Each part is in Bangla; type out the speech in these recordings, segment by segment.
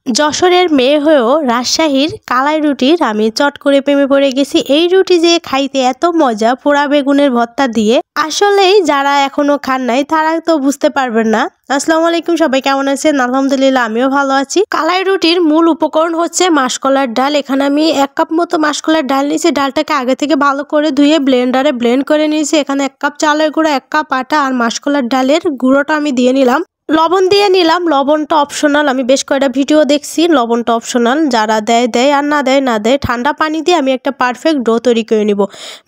যশোরের মেয়ে হয়েও রাজশাহীর কালাই রুটির আমি চট করে প্রেমে পড়ে গেছি। এই রুটি যে খাইতে এত মজা, পোড়া বেগুনের ভর্তা দিয়ে, আসলেই যারা এখনো খান নাই তারা তো বুঝতে পারবেন না। আসসালামু আলাইকুম, সবাই কেমন আছেন? আলহামদুলিল্লাহ, আমিও ভালো আছি। কালাই রুটির মূল উপকরণ হচ্ছে মাসকলার ডাল। এখানে আমি 1 কাপ মতো মাসকলার ডাল নিয়েছি। ডালটাকে আগে থেকে ভালো করে ধুয়ে ব্লেন্ডারে ব্লেন্ড করে নিয়েছি। এখানে 1 কাপ চালের গুঁড়ো, 1 কাপ আটা আর মাসকলার ডালের গুঁড়োটা আমি দিয়ে নিলাম। লবণ দিয়ে নিলাম। লবণটা অপশনাল, আমি বেশ কয়েকটা ভিডিও দেখছি, লবণটা অপশনাল, যারা দেয় দেয় আর না দেয় না দেয়। ঠান্ডা পানি দিয়ে আমি একটা পারফেক্ট ডো তৈরি করে নিব।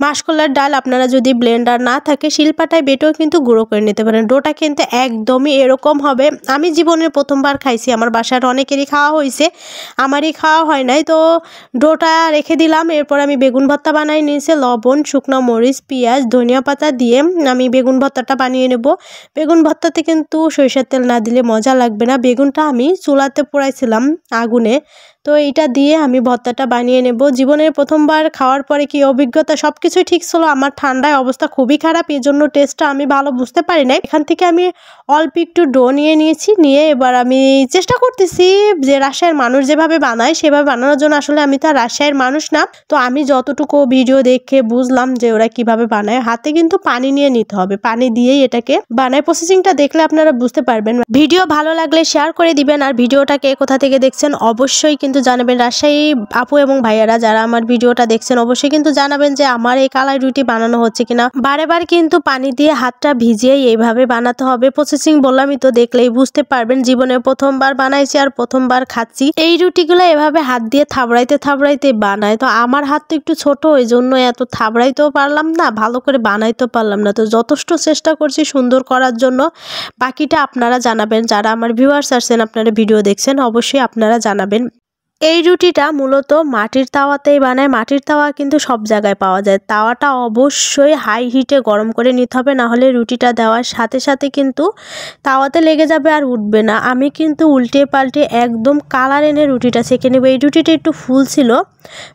মাসকলার ডাল আপনারা যদি ব্লেন্ডার না থাকে শিলপাটায় বেটেও কিন্তু গুঁড়ো করে নিতে পারেন। ডোটা কিন্তু একদমই এরকম হবে। আমি জীবনের প্রথমবার খাইছি, আমার বাসার অনেকেরই খাওয়া হয়েছে, আমারই খাওয়া হয় নাই। তো ডোটা রেখে দিলাম। এরপর আমি বেগুন ভর্তা বানিয়ে নিয়েছি। লবণ, শুকনো মরিচ, পেঁয়াজ, ধনিয়া পাতা দিয়ে আমি বেগুন ভর্তাটা বানিয়ে নেব। বেগুন ভর্তাতে কিন্তু সরিষার তেল না দিলে মজা লাগবে না। বেগুনটা আমি চুলাতে পোড়াইছিলাম আগুনে, তো এটা দিয়ে আমি ভর্তাটা বানিয়ে নেব। জীবনের প্রথমবার খাওয়ার পরে কি অভিজ্ঞতা, সব কিছুই ঠিক ছিল। আমার ঠান্ডায় অবস্থা খুবই খারাপ, এই জন্য টেস্টটা আমি ভালো বুঝতে পারি নাই। এখান থেকে আমি অল্প একটু ডো নিয়ে নিয়েছি। নিয়ে এবার আমি চেষ্টা করতেছি যে রাজশাহীর মানুষ যেভাবে বানায় সেভাবে বানানোর জন্য। আসলে আমি তো আর রাজশাহীর মানুষ না, তো আমি যতটুকু ভিডিও দেখে বুঝলাম যে ওরা কিভাবে বানায়। হাতে কিন্তু পানি নিয়ে নিতে হবে, পানি দিয়েই এটাকে বানায়। প্রসেসিংটা দেখলে আপনারা বুঝতে পারবেন। ভিডিও ভালো লাগলে শেয়ার করে দিবেন, আর ভিডিওটাকে কোথা থেকে দেখছেন অবশ্যই কিন্তু জানাবেন। রাজশাহী আপু এবং ভাইয়ারা যারা আমার ভিডিওটা দেখছেন অবশ্যই কিন্তু জানাবেন যে আমার এই কালাই রুটি বানানো হচ্ছে কিনা। বারেবার কিন্তু পানি দিয়ে হাতটা ভিজিয়েই এইভাবে বানাতে হবে। প্রসেসিং বললামই তো, দেখলেই বুঝতে পারবেন। জীবনে প্রথমবার বানাইছি আর প্রথমবার খাচ্ছি। এই রুটিগুলো এভাবে হাত দিয়ে থাবড়াইতে থাবড়াইতে বানায়। তো আমার হাত তো একটু ছোট, ওই জন্য এত থাবড়াইতেও পারলাম না, ভালো করে বানাইতেও পারলাম না। তো যথেষ্ট চেষ্টা করছি সুন্দর করার জন্য। বাকিটা আপনারা জানাবেন, যারা আমার ভিউয়ার্স আছেন, আপনারা ভিডিও দেখছেন, অবশ্যই আপনারা জানাবেন। এই রুটিটা মূলত মাটির তাওয়াতেই বানায়। মাটির তাওয়া কিন্তু সব জায়গায় পাওয়া যায়। তাওয়াটা অবশ্যই হাই হিটে গরম করে নিতে হবে, না হলে রুটিটা দেওয়ার সাথে সাথে কিন্তু তাওয়াতে লেগে যাবে আর উঠবে না। আমি কিন্তু উল্টে পাল্টে একদম কালার এনে রুটিটা সেঁকে নেব। এই রুটিটা একটু ফুল ছিল,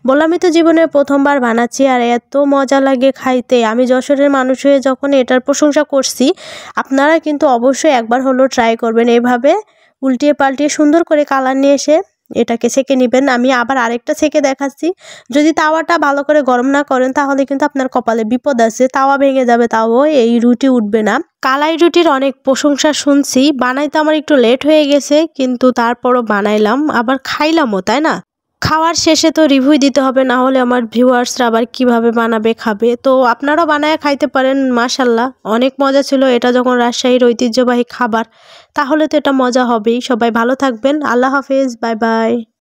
বললামই তো জীবনে প্রথমবার বানাচ্ছি আর এত মজা লাগে খাইতে। আমি যশোরের মানুষ হয়ে যখন এটার প্রশংসা করছি, আপনারা কিন্তু অবশ্যই একবার হলেও ট্রাই করবেন। এভাবে উল্টিয়ে পাল্টিয়ে সুন্দর করে কালার নিয়ে এসে এটাকে সেঁকে নেবেন। আমি আবার আরেকটা সেঁকে দেখাচ্ছি। যদি তাওয়াটা ভালো করে গরম না করেন তাহলে কিন্তু আপনার কপালে বিপদ আছে, তাওয়া ভেঙে যাবে, তাও এই রুটি উঠবে না। কালাই রুটির অনেক প্রশংসা শুনছি, বানাইতে আমার একটু লেট হয়ে গেছে, কিন্তু তারপরও বানাইলাম, আবার খাইলামও, তাই না? খাওয়ার শেষে তো রিভিউ দিতে হবে, না হলে আমার ভিউয়ার্সরা আবার কিভাবে বানাবে খাবে। তো আপনারাও বানায় খাইতে পারেন। মাশাল্লাহ, অনেক মজা ছিল। এটা যখন রাজশাহীর ঐতিহ্যবাহী খাবার, তাহলে তো এটা মজা হবেই। সবাই ভালো থাকবেন, আল্লাহ হাফেজ, বাই বাই।